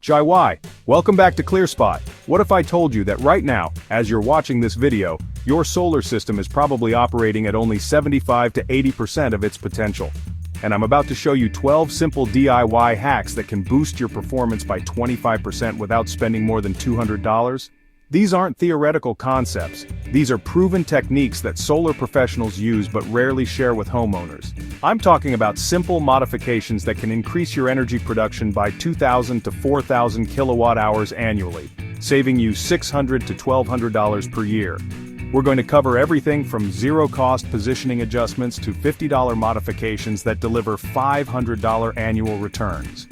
Chai, welcome back to ClearSpot. What if I told you that right now, as you're watching this video, your solar system is probably operating at only 75 to 80% of its potential? And I'm about to show you 12 simple DIY hacks that can boost your performance by 25% without spending more than $200. These aren't theoretical concepts. These are proven techniques that solar professionals use but rarely share with homeowners. I'm talking about simple modifications that can increase your energy production by 2,000 to 4,000 kilowatt hours annually, saving you $600 to $1,200 per year. We're going to cover everything from zero-cost positioning adjustments to $50 modifications that deliver $500 annual returns.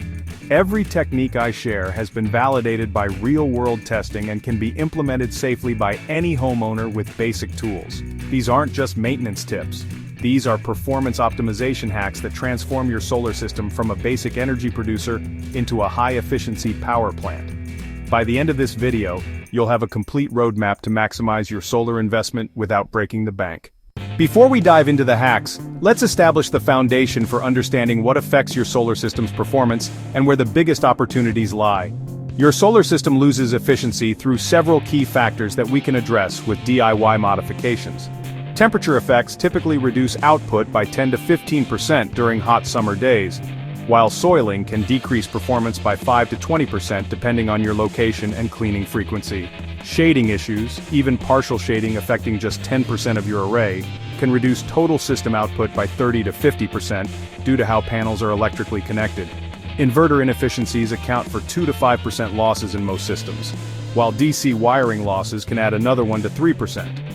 Every technique I share has been validated by real-world testing and can be implemented safely by any homeowner with basic tools. These aren't just maintenance tips. These are performance optimization hacks that transform your solar system from a basic energy producer into a high-efficiency power plant. By the end of this video, you'll have a complete roadmap to maximize your solar investment without breaking the bank. Before we dive into the hacks, let's establish the foundation for understanding what affects your solar system's performance and where the biggest opportunities lie. Your solar system loses efficiency through several key factors that we can address with DIY modifications. Temperature effects typically reduce output by 10 to 15% during hot summer days, while soiling can decrease performance by 5 to 20% depending on your location and cleaning frequency. Shading issues, even partial shading affecting just 10% of your array, can reduce total system output by 30 to 50% due to how panels are electrically connected. Inverter inefficiencies account for 2 to 5% losses in most systems, while DC wiring losses can add another 1 to 3%.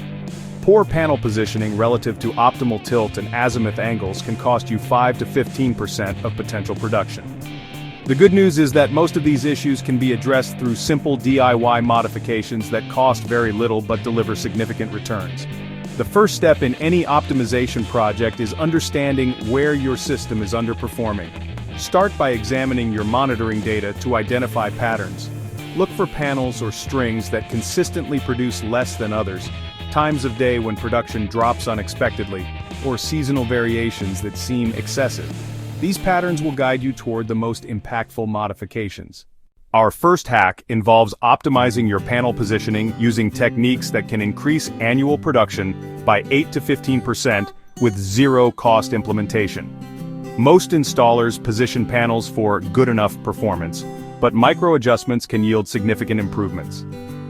Poor panel positioning relative to optimal tilt and azimuth angles can cost you 5 to 15% of potential production. The good news is that most of these issues can be addressed through simple DIY modifications that cost very little but deliver significant returns. The first step in any optimization project is understanding where your system is underperforming. Start by examining your monitoring data to identify patterns. Look for panels or strings that consistently produce less than others, times of day when production drops unexpectedly, or seasonal variations that seem excessive. These patterns will guide you toward the most impactful modifications. Our first hack involves optimizing your panel positioning using techniques that can increase annual production by 8 to 15% with zero-cost implementation. Most installers position panels for good enough performance, but micro-adjustments can yield significant improvements.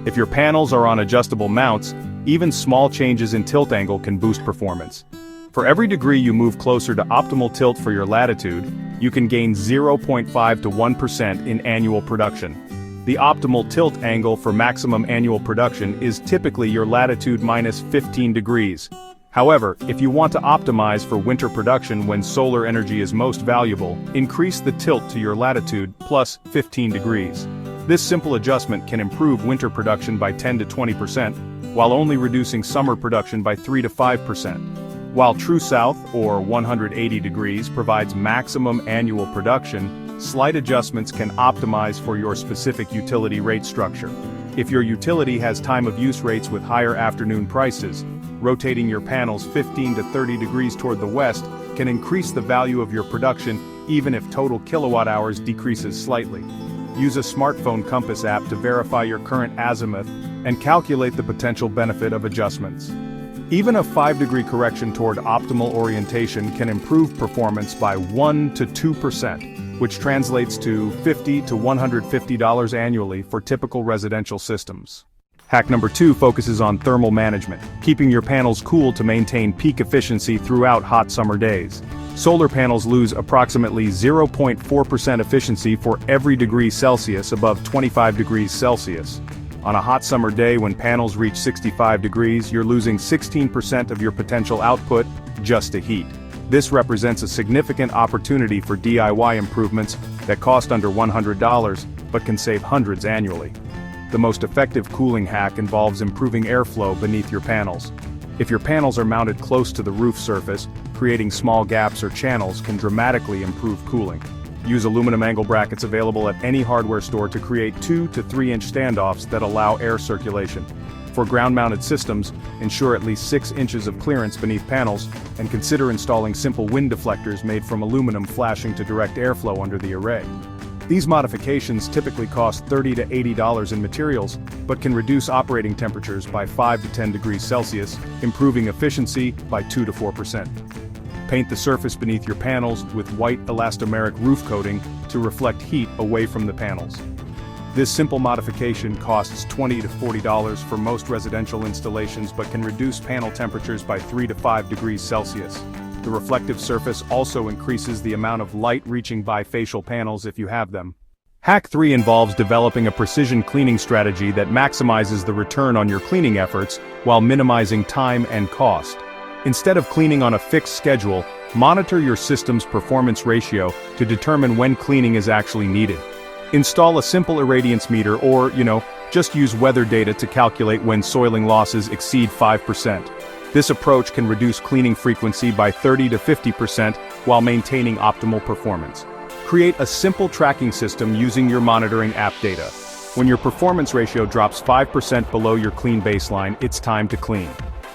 If your panels are on adjustable mounts, even small changes in tilt angle can boost performance. For every degree you move closer to optimal tilt for your latitude, you can gain 0.5 to 1% in annual production. The optimal tilt angle for maximum annual production is typically your latitude minus 15 degrees. However, if you want to optimize for winter production when solar energy is most valuable, increase the tilt to your latitude plus 15 degrees. This simple adjustment can improve winter production by 10 to 20%, while only reducing summer production by 3 to 5%. While true south, or 180 degrees, provides maximum annual production, slight adjustments can optimize for your specific utility rate structure. If your utility has time of use rates with higher afternoon prices, rotating your panels 15 to 30 degrees toward the west can increase the value of your production even if total kilowatt hours decreases slightly. Use a smartphone compass app to verify your current azimuth and calculate the potential benefit of adjustments. Even a 5-degree correction toward optimal orientation can improve performance by 1 to 2%, which translates to $50 to $150 annually for typical residential systems. Hack number 2 focuses on thermal management, keeping your panels cool to maintain peak efficiency throughout hot summer days. Solar panels lose approximately 0.4% efficiency for every degree Celsius above 25 degrees Celsius. On a hot summer day when panels reach 65 degrees, you're losing 16% of your potential output just to heat. This represents a significant opportunity for DIY improvements that cost under $100 but can save hundreds annually. The most effective cooling hack involves improving airflow beneath your panels. If your panels are mounted close to the roof surface, creating small gaps or channels can dramatically improve cooling. Use aluminum angle brackets available at any hardware store to create 2 to 3-inch standoffs that allow air circulation. For ground-mounted systems, ensure at least 6 inches of clearance beneath panels, and consider installing simple wind deflectors made from aluminum flashing to direct airflow under the array. These modifications typically cost $30 to $80 in materials, but can reduce operating temperatures by 5 to 10 degrees Celsius, improving efficiency by 2 to 4%. Paint the surface beneath your panels with white elastomeric roof coating to reflect heat away from the panels. This simple modification costs $20 to $40 for most residential installations but can reduce panel temperatures by 3 to 5 degrees Celsius. The reflective surface also increases the amount of light reaching bifacial panels if you have them. Hack 3 involves developing a precision cleaning strategy that maximizes the return on your cleaning efforts while minimizing time and cost. Instead of cleaning on a fixed schedule, monitor your system's performance ratio to determine when cleaning is actually needed. Install a simple irradiance meter or, just use weather data to calculate when soiling losses exceed 5%. This approach can reduce cleaning frequency by 30 to 50% while maintaining optimal performance. Create a simple tracking system using your monitoring app data. When your performance ratio drops 5% below your clean baseline, it's time to clean.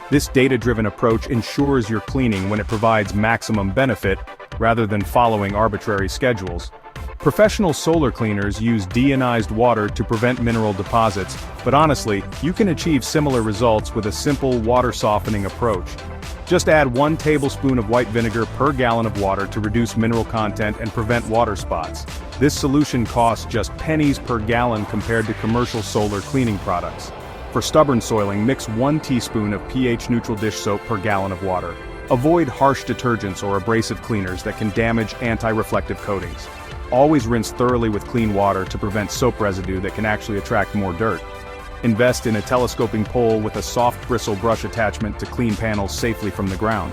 This data-driven approach ensures you're cleaning when it provides maximum benefit, rather than following arbitrary schedules. Professional solar cleaners use deionized water to prevent mineral deposits, but honestly, you can achieve similar results with a simple water softening approach. Just add 1 tablespoon of white vinegar per gallon of water to reduce mineral content and prevent water spots. This solution costs just pennies per gallon compared to commercial solar cleaning products. For stubborn soiling, mix 1 teaspoon of pH-neutral dish soap per gallon of water. Avoid harsh detergents or abrasive cleaners that can damage anti-reflective coatings. Always rinse thoroughly with clean water to prevent soap residue that can actually attract more dirt. Invest in a telescoping pole with a soft bristle brush attachment to clean panels safely from the ground.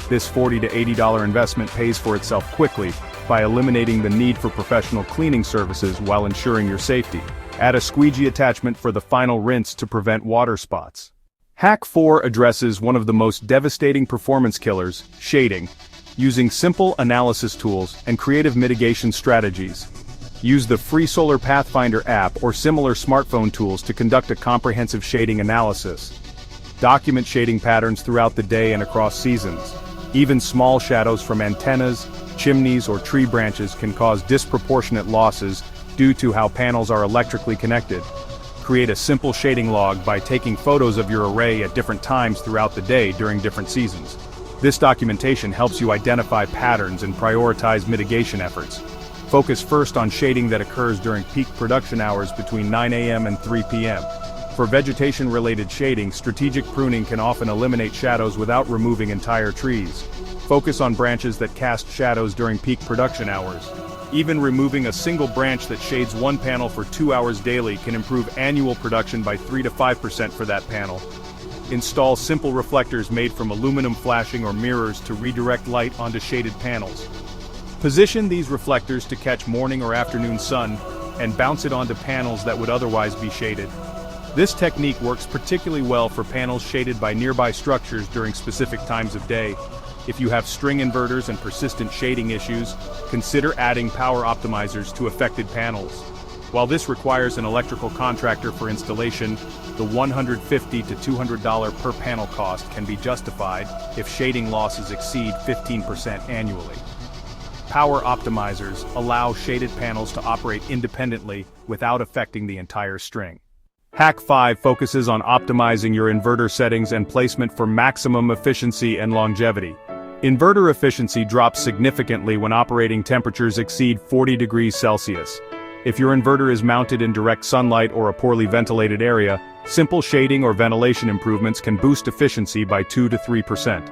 This $40 to $80 investment pays for itself quickly by eliminating the need for professional cleaning services while ensuring your safety. Add a squeegee attachment for the final rinse to prevent water spots. Hack 4 addresses one of the most devastating performance killers, shading. Using simple analysis tools and creative mitigation strategies. Use the free Solar Pathfinder app or similar smartphone tools to conduct a comprehensive shading analysis. Document shading patterns throughout the day and across seasons. Even small shadows from antennas, chimneys, or tree branches can cause disproportionate losses due to how panels are electrically connected. Create a simple shading log by taking photos of your array at different times throughout the day during different seasons. This documentation helps you identify patterns and prioritize mitigation efforts. Focus first on shading that occurs during peak production hours between 9 a.m. and 3 p.m. For vegetation-related shading, strategic pruning can often eliminate shadows without removing entire trees. Focus on branches that cast shadows during peak production hours. Even removing a single branch that shades one panel for 2 hours daily can improve annual production by 3 to 5% for that panel. Install simple reflectors made from aluminum flashing or mirrors to redirect light onto shaded panels. Position these reflectors to catch morning or afternoon sun, and bounce it onto panels that would otherwise be shaded. This technique works particularly well for panels shaded by nearby structures during specific times of day. If you have string inverters and persistent shading issues, consider adding power optimizers to affected panels. While this requires an electrical contractor for installation, the $150 to $200 per panel cost can be justified if shading losses exceed 15% annually. Power optimizers allow shaded panels to operate independently without affecting the entire string. Hack 5 focuses on optimizing your inverter settings and placement for maximum efficiency and longevity. Inverter efficiency drops significantly when operating temperatures exceed 40 degrees Celsius. If your inverter is mounted in direct sunlight or a poorly ventilated area, simple shading or ventilation improvements can boost efficiency by 2 to 3%.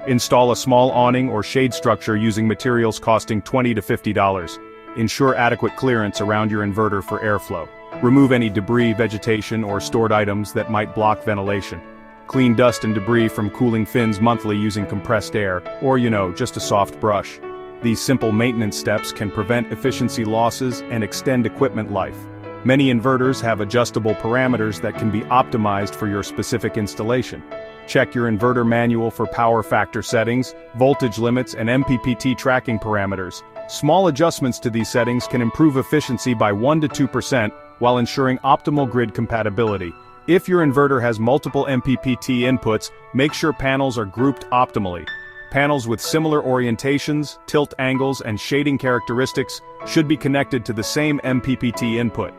Install a small awning or shade structure using materials costing $20 to $50. Ensure adequate clearance around your inverter for airflow. Remove any debris, vegetation, or stored items that might block ventilation. Clean dust and debris from cooling fins monthly using compressed air, or just a soft brush. These simple maintenance steps can prevent efficiency losses and extend equipment life. Many inverters have adjustable parameters that can be optimized for your specific installation. Check your inverter manual for power factor settings, voltage limits, and MPPT tracking parameters. Small adjustments to these settings can improve efficiency by 1 to 2% while ensuring optimal grid compatibility. If your inverter has multiple MPPT inputs, make sure panels are grouped optimally. Panels with similar orientations, tilt angles, and shading characteristics should be connected to the same MPPT input.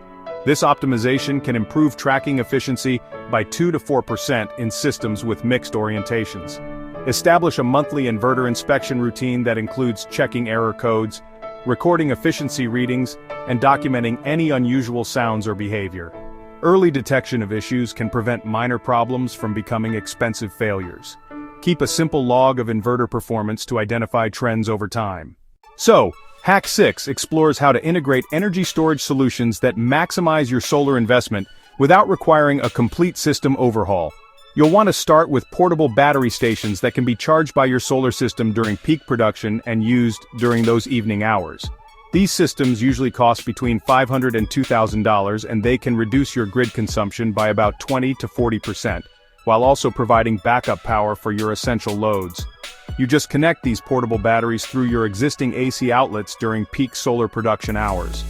This optimization can improve tracking efficiency by 2 to 4% in systems with mixed orientations. Establish a monthly inverter inspection routine that includes checking error codes, recording efficiency readings, and documenting any unusual sounds or behavior. Early detection of issues can prevent minor problems from becoming expensive failures. Keep a simple log of inverter performance to identify trends over time. So, Hack 6 explores how to integrate energy storage solutions that maximize your solar investment without requiring a complete system overhaul. You'll want to start with portable battery stations that can be charged by your solar system during peak production and used during those evening hours. These systems usually cost between $500 and $2,000, and they can reduce your grid consumption by about 20 to 40%, while also providing backup power for your essential loads. You just connect these portable batteries through your existing AC outlets during peak solar production hours.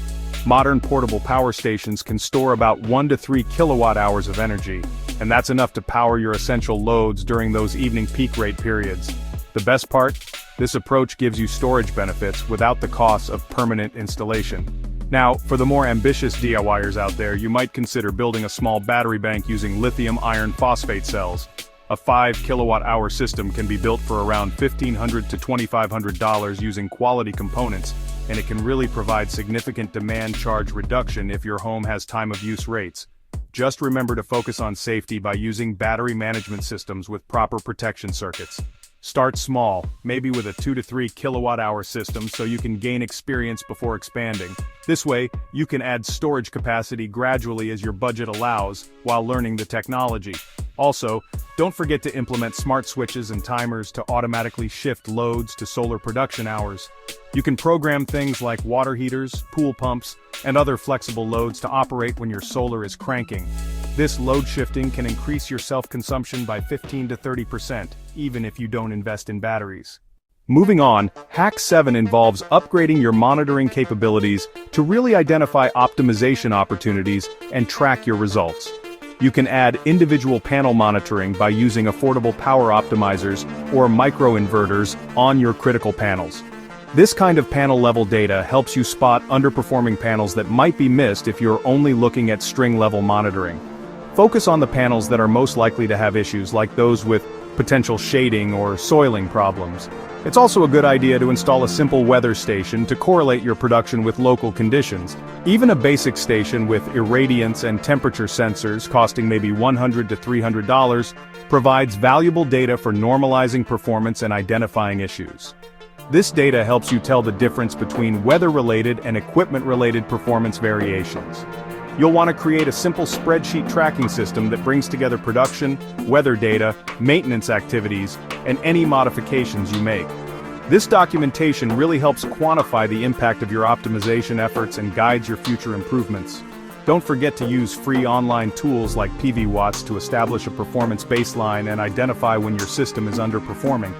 Modern portable power stations can store about 1 to 3 kilowatt-hours of energy, and that's enough to power your essential loads during those evening peak rate periods. The best part? This approach gives you storage benefits without the costs of permanent installation. Now, for the more ambitious DIYers out there, you might consider building a small battery bank using lithium iron phosphate cells. A 5 kilowatt-hour system can be built for around $1,500 to $2,500 using quality components, and it can really provide significant demand charge reduction if your home has time-of-use rates. Just remember to focus on safety by using battery management systems with proper protection circuits. Start small, maybe with a 2 to 3 kilowatt-hour system so you can gain experience before expanding. This way, you can add storage capacity gradually as your budget allows, while learning the technology. Also, don't forget to implement smart switches and timers to automatically shift loads to solar production hours. You can program things like water heaters, pool pumps, and other flexible loads to operate when your solar is cranking. This load shifting can increase your self-consumption by 15 to 30%, even if you don't invest in batteries. Moving on, Hack 7 involves upgrading your monitoring capabilities to really identify optimization opportunities and track your results. You can add individual panel monitoring by using affordable power optimizers or microinverters on your critical panels. This kind of panel-level data helps you spot underperforming panels that might be missed if you're only looking at string-level monitoring. Focus on the panels that are most likely to have issues, like those with potential shading or soiling problems. It's also a good idea to install a simple weather station to correlate your production with local conditions. Even a basic station with irradiance and temperature sensors costing maybe $100 to $300 provides valuable data for normalizing performance and identifying issues. This data helps you tell the difference between weather-related and equipment-related performance variations. You'll want to create a simple spreadsheet tracking system that brings together production, weather data, maintenance activities, and any modifications you make. This documentation really helps quantify the impact of your optimization efforts and guides your future improvements. Don't forget to use free online tools like PV Watts to establish a performance baseline and identify when your system is underperforming.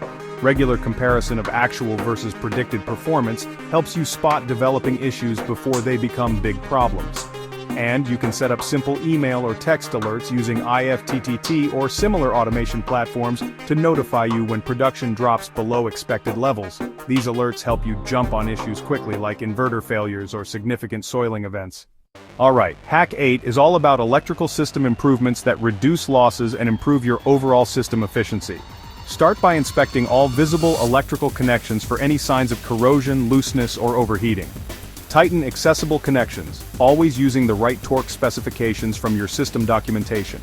Regular comparison of actual versus predicted performance helps you spot developing issues before they become big problems. And you can set up simple email or text alerts using IFTTT or similar automation platforms to notify you when production drops below expected levels. These alerts help you jump on issues quickly, like inverter failures or significant soiling events. Alright, Hack 8 is all about electrical system improvements that reduce losses and improve your overall system efficiency. Start by inspecting all visible electrical connections for any signs of corrosion, looseness, or overheating. Tighten accessible connections, always using the right torque specifications from your system documentation.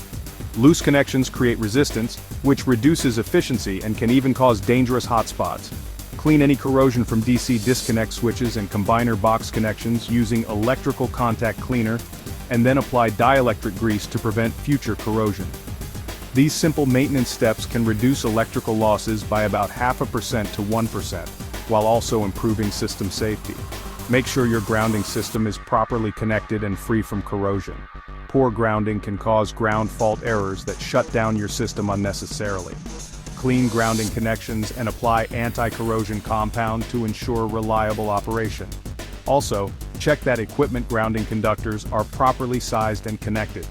Loose connections create resistance, which reduces efficiency and can even cause dangerous hotspots. Clean any corrosion from DC disconnect switches and combiner box connections using electrical contact cleaner, and then apply dielectric grease to prevent future corrosion. These simple maintenance steps can reduce electrical losses by about 0.5% to 1%, while also improving system safety. Make sure your grounding system is properly connected and free from corrosion. Poor grounding can cause ground fault errors that shut down your system unnecessarily. Clean grounding connections and apply anti-corrosion compound to ensure reliable operation. Also, check that equipment grounding conductors are properly sized and connected.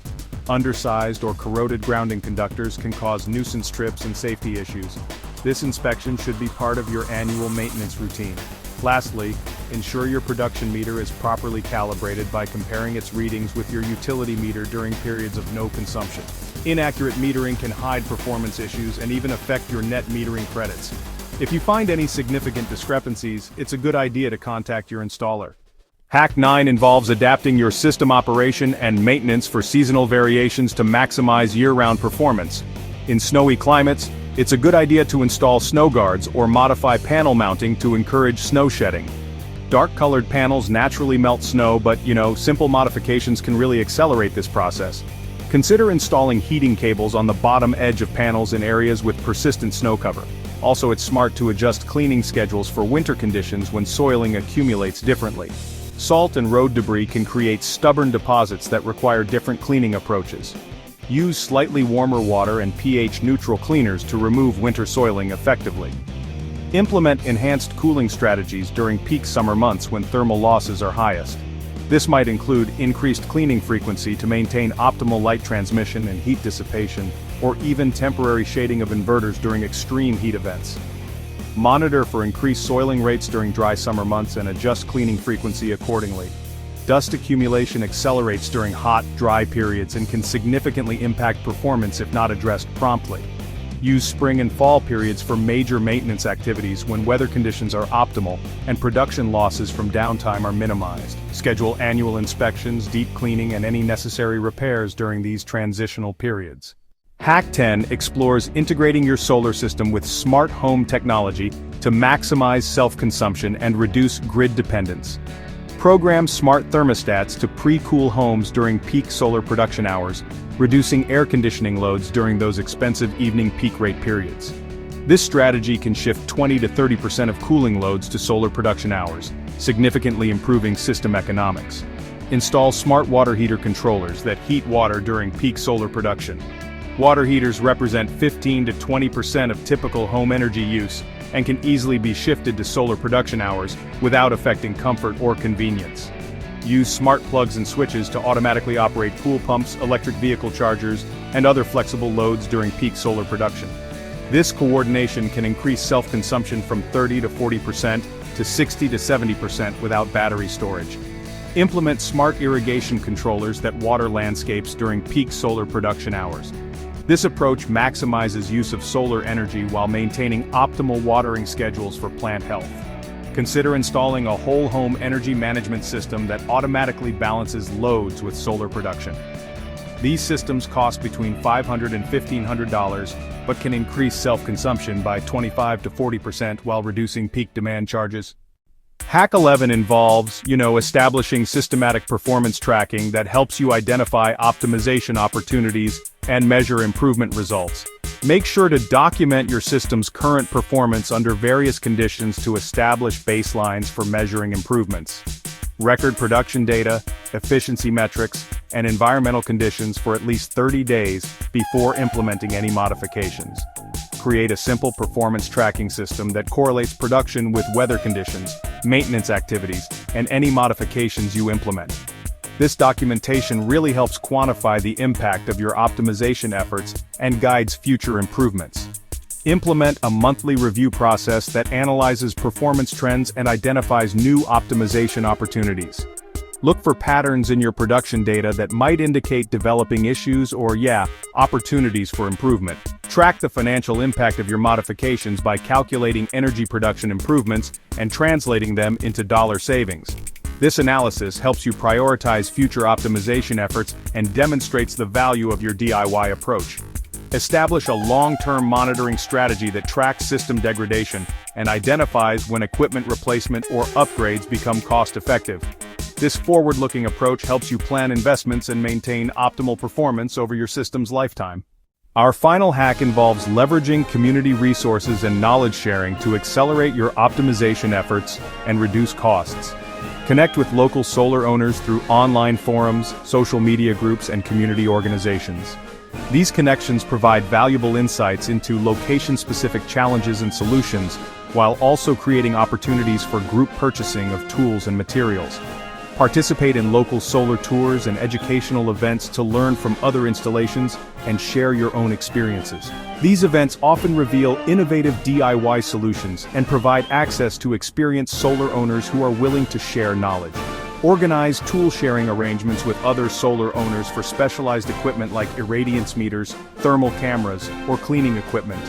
Undersized or corroded grounding conductors can cause nuisance trips and safety issues. This inspection should be part of your annual maintenance routine. Lastly, ensure your production meter is properly calibrated by comparing its readings with your utility meter during periods of no consumption. Inaccurate metering can hide performance issues and even affect your net metering credits. If you find any significant discrepancies, it's a good idea to contact your installer. Hack 9 involves adapting your system operation and maintenance for seasonal variations to maximize year-round performance. In snowy climates, it's a good idea to install snow guards or modify panel mounting to encourage snow shedding. Dark-colored panels naturally melt snow, but simple modifications can really accelerate this process. Consider installing heating cables on the bottom edge of panels in areas with persistent snow cover. Also, it's smart to adjust cleaning schedules for winter conditions when soiling accumulates differently. Salt and road debris can create stubborn deposits that require different cleaning approaches. Use slightly warmer water and pH-neutral cleaners to remove winter soiling effectively. Implement enhanced cooling strategies during peak summer months when thermal losses are highest. This might include increased cleaning frequency to maintain optimal light transmission and heat dissipation, or even temporary shading of inverters during extreme heat events. Monitor for increased soiling rates during dry summer months and adjust cleaning frequency accordingly. Dust accumulation accelerates during hot, dry periods and can significantly impact performance if not addressed promptly. Use spring and fall periods for major maintenance activities when weather conditions are optimal and production losses from downtime are minimized. Schedule annual inspections, deep cleaning, and any necessary repairs during these transitional periods. Hack 10 explores integrating your solar system with smart home technology to maximize self-consumption and reduce grid dependence. Program smart thermostats to pre-cool homes during peak solar production hours, reducing air conditioning loads during those expensive evening peak rate periods. This strategy can shift 20 to 30% of cooling loads to solar production hours, significantly improving system economics. Install smart water heater controllers that heat water during peak solar production. Water heaters represent 15 to 20% of typical home energy use and can easily be shifted to solar production hours without affecting comfort or convenience. Use smart plugs and switches to automatically operate pool pumps, electric vehicle chargers, and other flexible loads during peak solar production. This coordination can increase self-consumption from 30 to 40% to 60 to 70% without battery storage. Implement smart irrigation controllers that water landscapes during peak solar production hours. This approach maximizes use of solar energy while maintaining optimal watering schedules for plant health. Consider installing a whole home energy management system that automatically balances loads with solar production. These systems cost between $500 and $1,500, but can increase self-consumption by 25 to 40% while reducing peak demand charges. Hack 11 involves, establishing systematic performance tracking that helps you identify optimization opportunities and measure improvement results. Make sure to document your system's current performance under various conditions to establish baselines for measuring improvements. Record production data, efficiency metrics, and environmental conditions for at least 30 days before implementing any modifications. Create a simple performance tracking system that correlates production with weather conditions, maintenance activities, and any modifications you implement. This documentation really helps quantify the impact of your optimization efforts and guides future improvements. Implement a monthly review process that analyzes performance trends and identifies new optimization opportunities. Look for patterns in your production data that might indicate developing issues or, opportunities for improvement. Track the financial impact of your modifications by calculating energy production improvements and translating them into dollar savings. This analysis helps you prioritize future optimization efforts and demonstrates the value of your DIY approach. Establish a long-term monitoring strategy that tracks system degradation and identifies when equipment replacement or upgrades become cost-effective. This forward-looking approach helps you plan investments and maintain optimal performance over your system's lifetime. Our final hack involves leveraging community resources and knowledge sharing to accelerate your optimization efforts and reduce costs. Connect with local solar owners through online forums, social media groups, and community organizations. These connections provide valuable insights into location-specific challenges and solutions, while also creating opportunities for group purchasing of tools and materials. Participate in local solar tours and educational events to learn from other installations and share your own experiences. These events often reveal innovative DIY solutions and provide access to experienced solar owners who are willing to share knowledge. Organize tool-sharing arrangements with other solar owners for specialized equipment like irradiance meters, thermal cameras, or cleaning equipment.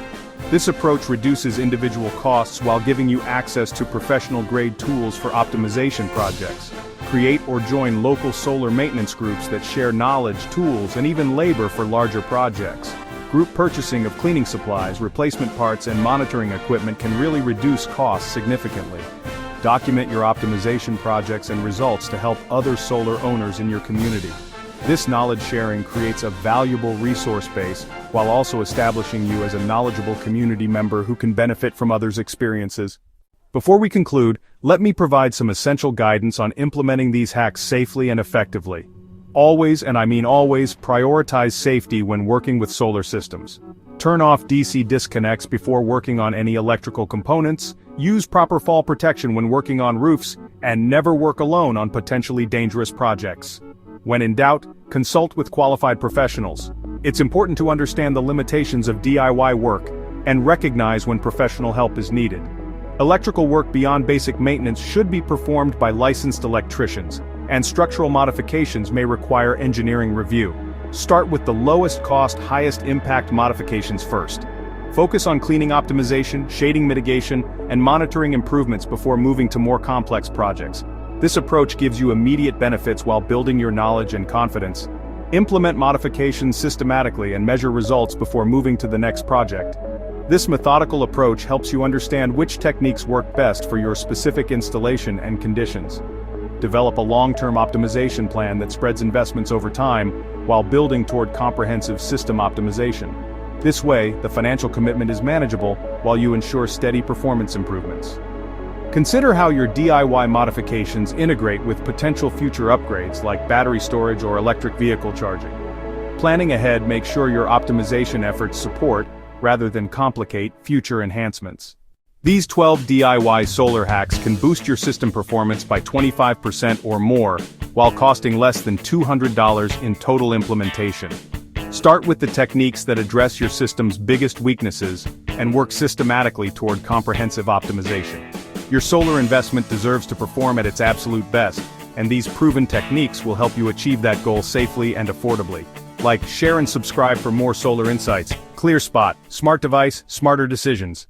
This approach reduces individual costs while giving you access to professional-grade tools for optimization projects. Create or join local solar maintenance groups that share knowledge, tools, and even labor for larger projects. Group purchasing of cleaning supplies, replacement parts, and monitoring equipment can really reduce costs significantly. Document your optimization projects and results to help other solar owners in your community. This knowledge sharing creates a valuable resource base while also establishing you as a knowledgeable community member who can benefit from others' experiences. Before we conclude, let me provide some essential guidance on implementing these hacks safely and effectively. Always, and I mean always, prioritize safety when working with solar systems. Turn off DC disconnects before working on any electrical components, use proper fall protection when working on roofs, and never work alone on potentially dangerous projects. When in doubt, consult with qualified professionals. It's important to understand the limitations of DIY work and recognize when professional help is needed. Electrical work beyond basic maintenance should be performed by licensed electricians, and structural modifications may require engineering review. Start with the lowest cost, highest impact modifications first. Focus on cleaning optimization, shading mitigation, and monitoring improvements before moving to more complex projects. This approach gives you immediate benefits while building your knowledge and confidence. Implement modifications systematically and measure results before moving to the next project. This methodical approach helps you understand which techniques work best for your specific installation and conditions. Develop a long-term optimization plan that spreads investments over time while building toward comprehensive system optimization. This way, the financial commitment is manageable while you ensure steady performance improvements. Consider how your DIY modifications integrate with potential future upgrades like battery storage or electric vehicle charging. Planning ahead makes sure your optimization efforts support, rather than complicate, future enhancements. These 12 DIY solar hacks can boost your system performance by 25% or more, while costing less than $200 in total implementation. Start with the techniques that address your system's biggest weaknesses and work systematically toward comprehensive optimization. Your solar investment deserves to perform at its absolute best, and these proven techniques will help you achieve that goal safely and affordably. Like, share and subscribe for more solar insights. ClearSpot, smart device, smarter decisions.